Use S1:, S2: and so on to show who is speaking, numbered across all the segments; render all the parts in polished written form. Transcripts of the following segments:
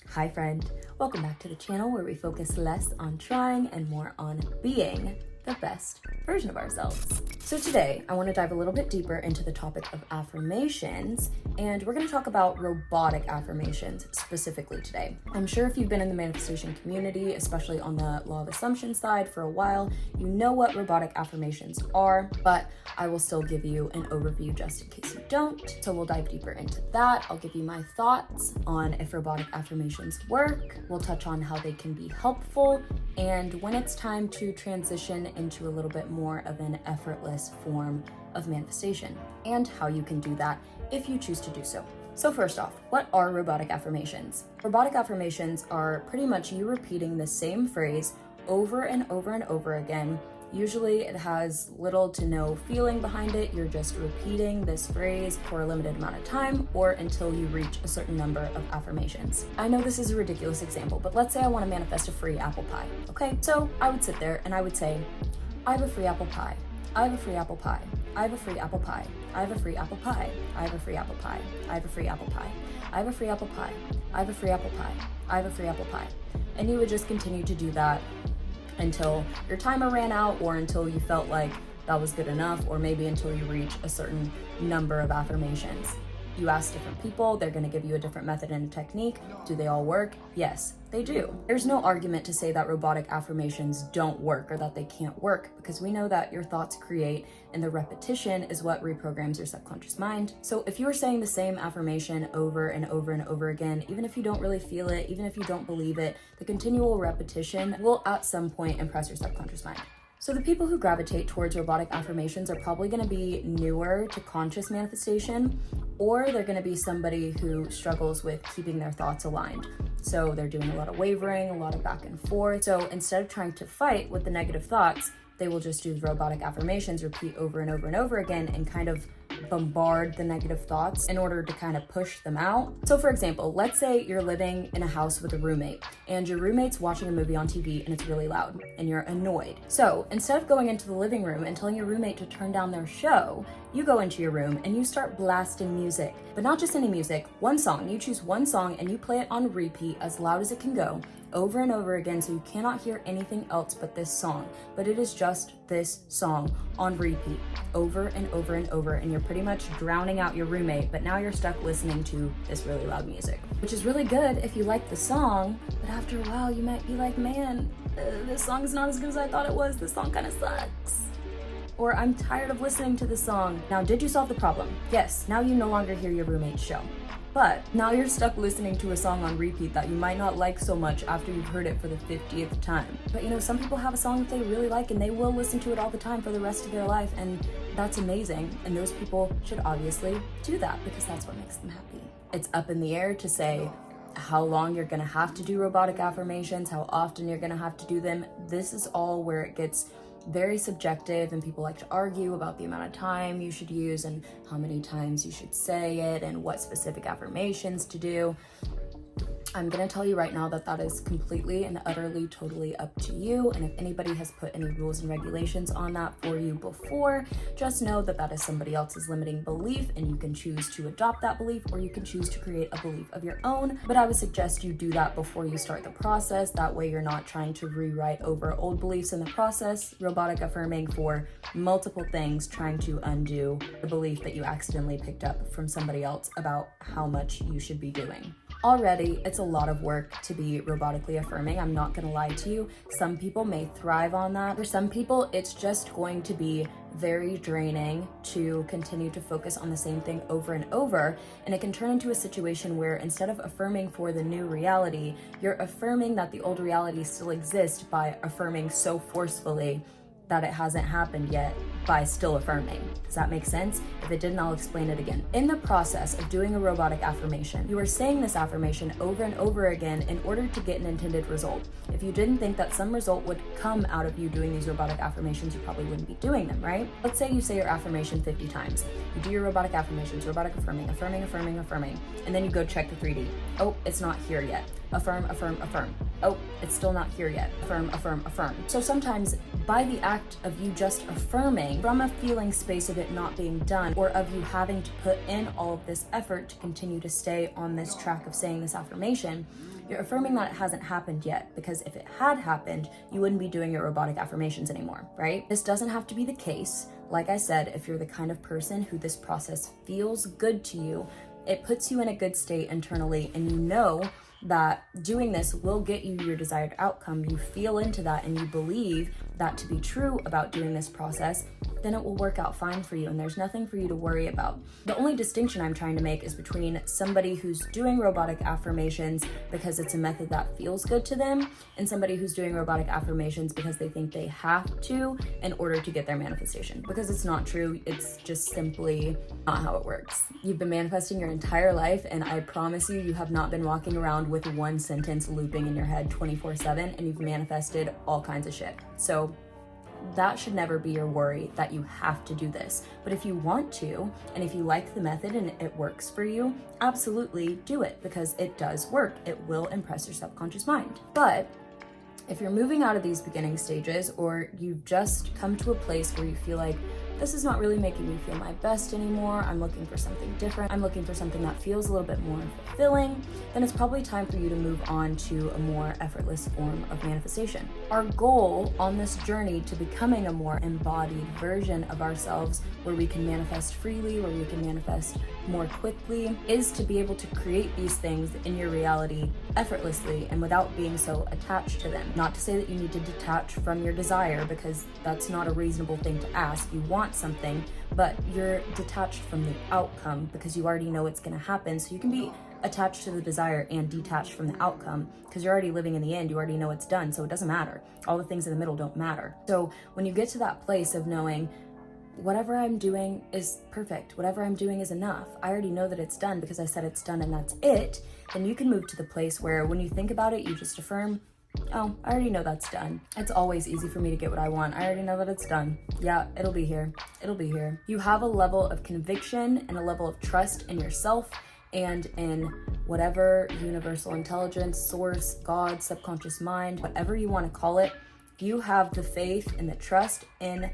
S1: Hi friend, welcome back to the channel where we focus less on trying and more on being the best version of ourselves. So today I want to dive a little bit deeper into the topic of affirmations, and we're going to talk about robotic affirmations specifically today. I'm sure if you've been in the manifestation community, especially on the law of assumption side for a while, you know what robotic affirmations are, but I will still give you an overview just in case you don't. So we'll dive deeper into that. I'll give you my thoughts on if robotic affirmations work. We'll touch on how they can be helpful, and when it's time to transition into a little bit more of an effortless form of manifestation, and how you can do that if you choose to do so. So first off, what are robotic affirmations? Robotic affirmations are pretty much you repeating the same phrase over and over and over again. Usually it has little to no feeling behind it. You're just repeating this phrase for a limited amount of time or until you reach a certain number of affirmations. I know this is a ridiculous example, but let's say I want to manifest a free apple pie. Okay, so I would sit there and I would say, I have a free apple pie. I have a free apple pie. I have a free apple pie. I have a free apple pie. I have a free apple pie. I have a free apple pie. I have a free apple pie. I have a free apple pie. I have a free apple pie. And you would just continue to do that until your timer ran out, or until you felt like that was good enough, or maybe until you reach a certain number of affirmations. You ask different people, they're going to give you a different method and a technique. Do they all work? Yes, they do. There's no argument to say that robotic affirmations don't work or that they can't work, because we know that your thoughts create, and the repetition is what reprograms your subconscious mind. So if you're saying the same affirmation over and over and over again, even if you don't really feel it, even if you don't believe it, the continual repetition will at some point impress your subconscious mind. So the people who gravitate towards robotic affirmations are probably going to be newer to conscious manifestation, or they're going to be somebody who struggles with keeping their thoughts aligned. So they're doing a lot of wavering, a lot of back and forth. So instead of trying to fight with the negative thoughts, they will just use robotic affirmations, repeat over and over and over again, and kind of bombard the negative thoughts in order to kind of push them out. So for example, let's say you're living in a house with a roommate, and your roommate's watching a movie on TV and it's really loud and you're annoyed. So instead of going into the living room and telling your roommate to turn down their show, you go into your room and you start blasting music. But not just any music, one song. You choose one song and you play it on repeat as loud as it can go, over and over again, so you cannot hear anything else but this song. But it is just this song on repeat, over and over and over, and you're pretty much drowning out your roommate, but now you're stuck listening to this really loud music, which is really good if you like the song, but after a while you might be like, man, this song is not as good as I thought it was. This song kind of sucks. Or I'm tired of listening to this song. Now, did you solve the problem? Yes, now you no longer hear your roommate's show. But now you're stuck listening to a song on repeat that you might not like so much after you've heard it for the 50th time. But you know, some people have a song that they really like and they will listen to it all the time for the rest of their life, and that's amazing. And those people should obviously do that because that's what makes them happy. It's up in the air to say how long you're gonna have to do robotic affirmations, how often you're gonna have to do them. This is all where it gets very subjective, and people like to argue about the amount of time you should use and how many times you should say it and what specific affirmations to do. I'm gonna tell you right now that that is completely and utterly totally up to you, and if anybody has put any rules and regulations on that for you before, just know that that is somebody else's limiting belief, and you can choose to adopt that belief or you can choose to create a belief of your own. But I would suggest you do that before you start the process. That way you're not trying to rewrite over old beliefs in the process, robotic affirming for multiple things, trying to undo the belief that you accidentally picked up from somebody else about how much you should be doing. Already, it's a lot of work to be robotically affirming. I'm not gonna lie to you. Some people may thrive on that. For some people, it's just going to be very draining to continue to focus on the same thing over and over. And it can turn into a situation where instead of affirming for the new reality, you're affirming that the old reality still exists by affirming so forcefully that it hasn't happened yet by still affirming. Does that make sense? If it didn't, I'll explain it again. In the process of doing a robotic affirmation, you are saying this affirmation over and over again in order to get an intended result. If you didn't think that some result would come out of you doing these robotic affirmations, you probably wouldn't be doing them, right? Let's say you say your affirmation 50 times. You do your robotic affirmations, robotic affirming, affirming, affirming, affirming, and then you go check the 3D. Oh, it's not here yet. Affirm, affirm, affirm. Oh, it's still not here yet. Affirm, affirm, affirm. So sometimes by the act of you just affirming from a feeling space of it not being done, or of you having to put in all of this effort to continue to stay on this track of saying this affirmation, You're affirming that it hasn't happened yet, because if it had happened, you wouldn't be doing your robotic affirmations anymore, right? This doesn't have to be the case. Like I said, if you're the kind of person who this process feels good to you, it puts you in a good state internally, and you know that doing this will get you your desired outcome. You feel into that and you believe that to be true about doing this process, then it will work out fine for you and there's nothing for you to worry about. The only distinction I'm trying to make is between somebody who's doing robotic affirmations because it's a method that feels good to them, and somebody who's doing robotic affirmations because they think they have to in order to get their manifestation. Because it's not true, it's just simply not how it works. You've been manifesting your entire life, and I promise you, you have not been walking around with one sentence looping in your head 24/7, and you've manifested all kinds of shit. So that should never be your worry, that you have to do this. But if you want to, and if you like the method and it works for you, absolutely do it, because it does work. It will impress your subconscious mind. But if you're moving out of these beginning stages, or you've just come to a place where you feel like, this is not really making me feel my best anymore, I'm looking for something different, I'm looking for something that feels a little bit more fulfilling, then it's probably time for you to move on to a more effortless form of manifestation. Our goal on this journey to becoming a more embodied version of ourselves, where we can manifest freely, where we can manifest more quickly, is to be able to create these things in your reality effortlessly and without being so attached to them. Not to say that you need to detach from your desire, because that's not a reasonable thing to ask. You want something, but you're detached from the outcome because you already know it's going to happen. So you can be attached to the desire and detached from the outcome because you're already living in the end. You already know it's done, so it doesn't matter. All the things in the middle don't matter. So when you get to that place of knowing, whatever I'm doing is perfect, whatever I'm doing is enough, I already know that it's done because I said it's done and that's it, then you can move to the place where when you think about it, you just affirm, oh, I already know that's done. It's always easy for me to get what I want. I already know that it's done. Yeah, it'll be here. It'll be here. You have a level of conviction and a level of trust in yourself and in whatever universal intelligence, source, God, subconscious mind, whatever you want to call it. You have the faith and the trust in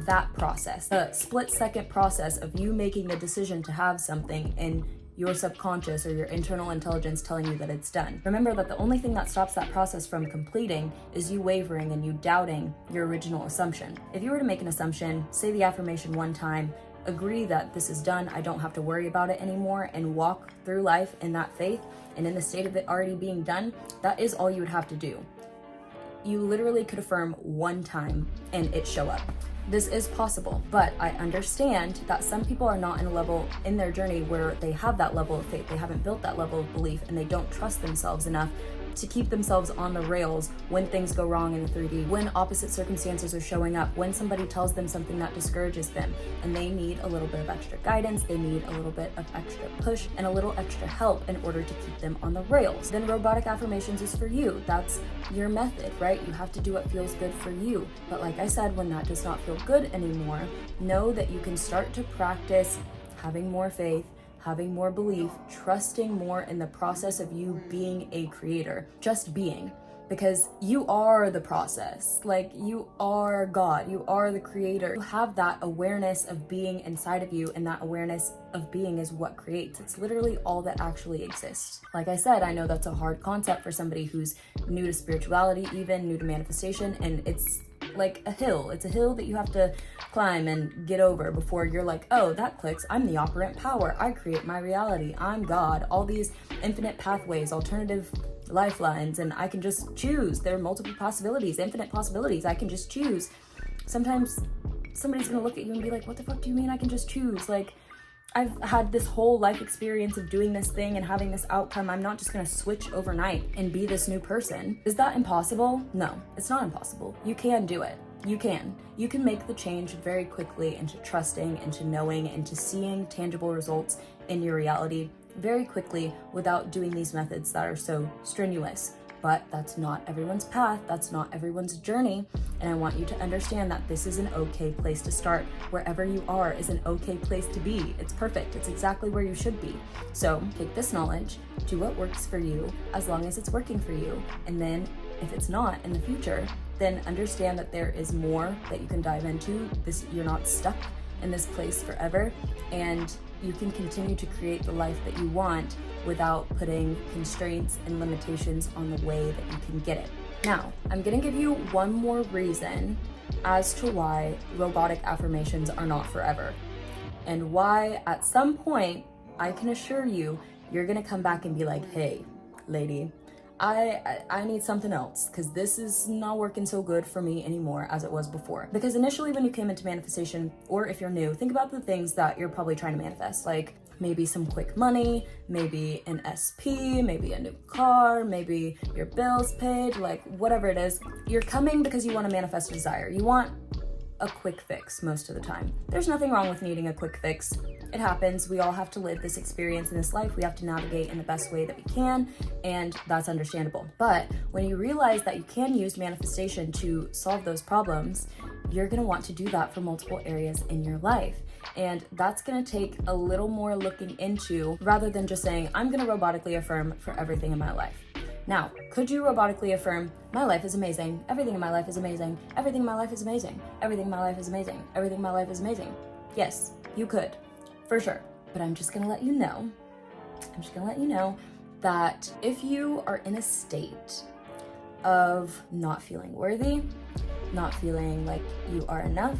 S1: that process, the split-second process of you making the decision to have something in your subconscious or your internal intelligence telling you that it's done. Remember that the only thing that stops that process from completing is you wavering and you doubting your original assumption. If you were to make an assumption, say the affirmation one time, agree that this is done, I don't have to worry about it anymore, and walk through life in that faith and in the state of it already being done, that is all you would have to do. You literally could affirm one time and it show up. This is possible, but I understand that some people are not in a level in their journey where they have that level of faith. They haven't built that level of belief, and they don't trust themselves enough to keep themselves on the rails when things go wrong in the 3D, when opposite circumstances are showing up, when somebody tells them something that discourages them, and they need a little bit of extra guidance, they need a little bit of extra push and a little extra help in order to keep them on the rails. Then robotic affirmations is for you. That's your method, right? You have to do what feels good for you. But like I said, when that does not feel good anymore, know that you can start to practice having more faith, having more belief, trusting more in the process of you being a creator, just being, because you are the process. Like, you are God, you are the creator. You have that awareness of being inside of you, and that awareness of being is what creates. It's literally all that actually exists. Like I said, I know that's a hard concept for somebody who's new to spirituality, even new to manifestation, and it's like a hill. It's a hill that you have to climb and get over before you're like, oh, that clicks. I'm the operant power. I create my reality. I'm God. All these infinite pathways, alternative lifelines, and I can just choose. There are multiple possibilities, infinite possibilities. I can just choose. Sometimes somebody's gonna look at you and be like, what the fuck do you mean I can just choose? Like, I've had this whole life experience of doing this thing and having this outcome. I'm not just gonna switch overnight and be this new person. Is that impossible? No, it's not impossible. You can do it. You can. You can make the change very quickly into trusting, into knowing, into seeing tangible results in your reality very quickly without doing these methods that are so strenuous. But that's not everyone's path, that's not everyone's journey, and I want you to understand that this is an okay place to start. Wherever you are is an okay place to be. It's perfect, it's exactly where you should be. So take this knowledge, do what works for you, as long as it's working for you, and then if it's not in the future, then understand that there is more that you can dive into. You're not stuck in this place forever, and you can continue to create the life that you want without putting constraints and limitations on the way that you can get it. Now, I'm gonna give you one more reason as to why robotic affirmations are not forever, and why at some point, I can assure you, you're gonna come back and be like, hey, lady, I need something else, because this is not working so good for me anymore as it was before. Because initially when you came into manifestation, or if you're new, think about the things that you're probably trying to manifest, like maybe some quick money, maybe an SP, maybe a new car, maybe your bills paid, like whatever it is. You're coming because you want to manifest a desire. You want a quick fix most of the time. There's nothing wrong with needing a quick fix. It happens. We all have to live this experience in this life. We have to navigate in the best way that we can, and that's understandable. But when you realize that you can use manifestation to solve those problems, you're gonna want to do that for multiple areas in your life. And that's gonna take a little more looking into, rather than just saying, I'm gonna robotically affirm for everything in my life. Now, could you robotically affirm, my life is amazing, everything in my life is amazing, everything in my life is amazing, everything in my life is amazing, everything in my life is amazing? Yes, you could, for sure. But I'm just gonna let you know, that if you are in a state of not feeling worthy, not feeling like you are enough,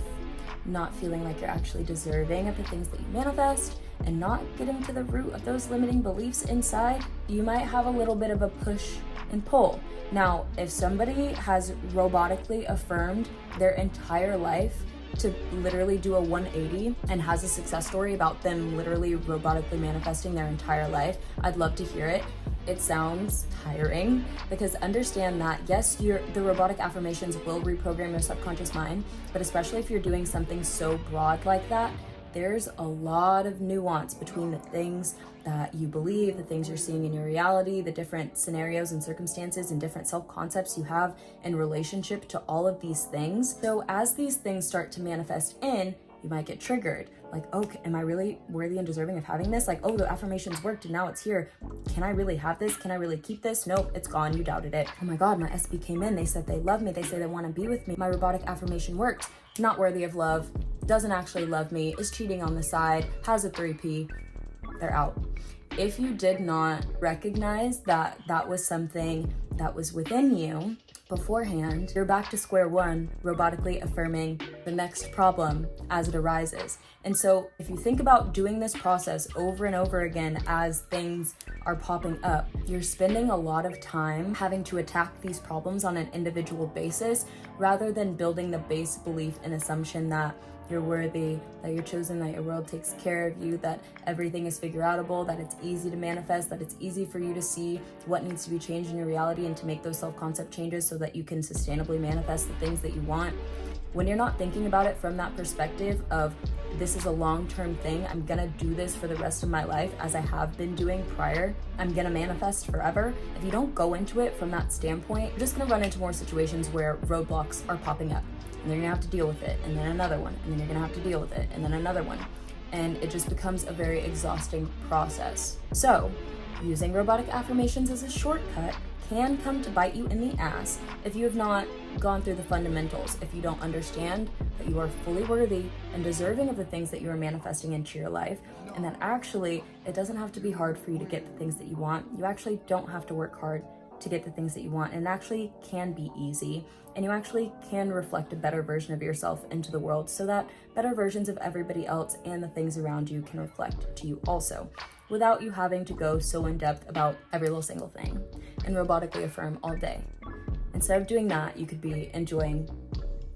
S1: not feeling like you're actually deserving of the things that you manifest, and not getting to the root of those limiting beliefs inside, you might have a little bit of a push and pull. Now, if somebody has robotically affirmed their entire life to literally do a 180 and has a success story about them literally robotically manifesting their entire life, I'd love to hear it. It sounds tiring, because understand that yes, the robotic affirmations will reprogram your subconscious mind, but especially if you're doing something so broad like that, there's a lot of nuance between the things that you believe, the things you're seeing in your reality, the different scenarios and circumstances and different self-concepts you have in relationship to all of these things. So as these things start to manifest in, you might get triggered. Like, oh, am I really worthy and deserving of having this? Like, oh, the affirmations worked and now it's here. Can I really have this? Can I really keep this? Nope, it's gone. You doubted it. Oh my God, my SB came in. They said they love me. They say they want to be with me. My robotic affirmation worked. Not worthy of love. Doesn't actually love me. Is cheating on the side. Has a 3P. They're out. If you did not recognize that that was something that was within you beforehand, you're back to square one, robotically affirming the next problem as it arises. And so if you think about doing this process over and over again as things are popping up, you're spending a lot of time having to attack these problems on an individual basis, rather than building the base belief and assumption that you're worthy, that you're chosen, that your world takes care of you, that everything is figure outable, that it's easy to manifest, that it's easy for you to see what needs to be changed in your reality and to make those self-concept changes so that you can sustainably manifest the things that you want. When you're not thinking about it from that perspective of, this is a long-term thing, I'm gonna do this for the rest of my life as I have been doing prior, I'm gonna manifest forever. If you don't go into it from that standpoint, you're just gonna run into more situations where roadblocks are popping up. And then you're gonna have to deal with it, and then another one, and then you're gonna have to deal with it, and then another one. And it just becomes a very exhausting process. So, using robotic affirmations as a shortcut can come to bite you in the ass if you have not gone through the fundamentals, if you don't understand that you are fully worthy and deserving of the things that you are manifesting into your life, and that actually it doesn't have to be hard for you to get the things that you want. You actually don't have to work hard to get the things that you want, and it actually can be easy, and you actually can reflect a better version of yourself into the world so that better versions of everybody else and the things around you can reflect to you also, without you having to go so in depth about every little single thing and robotically affirm all day. Instead of doing that, you could be enjoying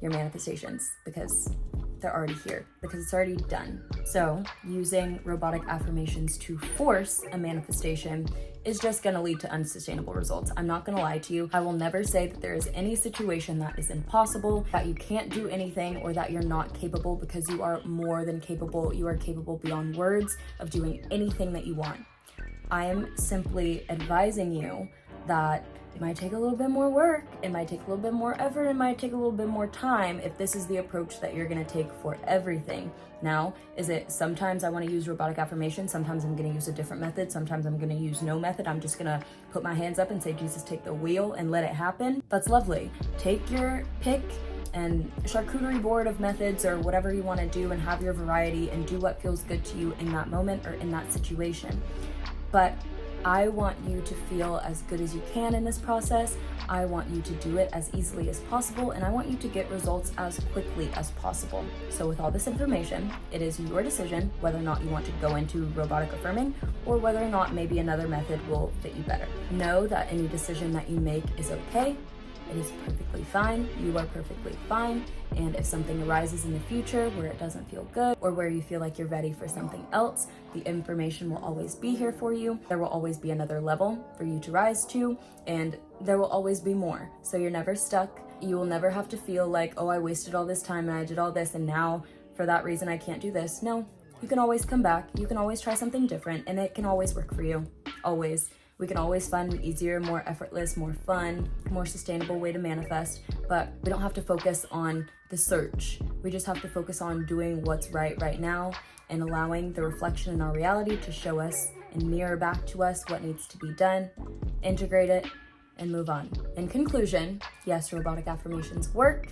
S1: your manifestations because they're already here, because it's already done. So using robotic affirmations to force a manifestation is just gonna lead to unsustainable results. I'm not gonna lie to you. I will never say that there is any situation that is impossible, that you can't do anything, or that you're not capable, because you are more than capable. You are capable beyond words of doing anything that you want. I am simply advising you that it might take a little bit more work, it might take a little bit more effort, it might take a little bit more time if this is the approach that you're gonna take for everything. Now, is it sometimes I wanna use robotic affirmation, sometimes I'm gonna use a different method, sometimes I'm gonna use no method, I'm just gonna put my hands up and say, Jesus, take the wheel and let it happen? That's lovely. Take your pick and charcuterie board of methods or whatever you want to do, and have your variety and do what feels good to you in that moment or in that situation. But I want you to feel as good as you can in this process. I want you to do it as easily as possible, and I want you to get results as quickly as possible. So with all this information, it is your decision whether or not you want to go into robotic affirming or whether or not maybe another method will fit you better. Know that any decision that you make is okay. It is perfectly fine. You are perfectly fine. And if something arises in the future where it doesn't feel good or where you feel like you're ready for something else, the information will always be here for you. There will always be another level for you to rise to, and there will always be more. So you're never stuck. You will never have to feel like, oh, I wasted all this time and I did all this and now for that reason I can't do this. No, you can always come back. You can always try something different, and it can always work for you. Always. We can always find an easier, more effortless, more fun, more sustainable way to manifest, but we don't have to focus on the search. We just have to focus on doing what's right now and allowing the reflection in our reality to show us and mirror back to us what needs to be done, integrate it, and move on. In conclusion, yes, robotic affirmations work.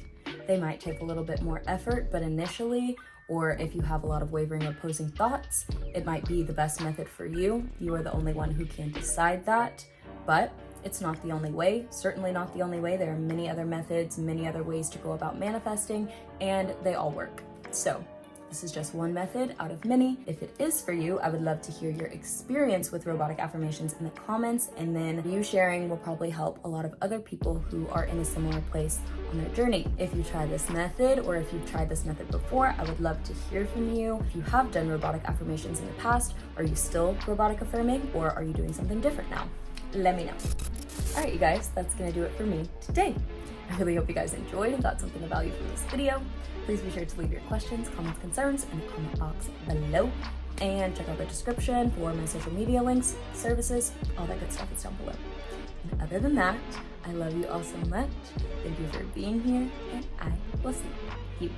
S1: They might take a little bit more effort, but initially, or if you have a lot of wavering or opposing thoughts, it might be the best method for you. You are the only one who can decide that, but it's not the only way, certainly not the only way. There are many other methods, many other ways to go about manifesting, and they all work. So this is just one method out of many. If it is for you, I would love to hear your experience with robotic affirmations in the comments, and then you sharing will probably help a lot of other people who are in a similar place on their journey. If you try this method, or if you've tried this method before, I would love to hear from you. If you have done robotic affirmations in the past, are you still robotic affirming, or are you doing something different now? Let me know. All right, you guys, that's gonna do it for me today. I really hope you guys enjoyed and got something of value from this video. Please be sure to leave your questions, comments, concerns in the comment box below, and check out the description for my social media links, services, all that good stuff is down below. And other than that, I love you all so much. Thank you for being here, and I will see you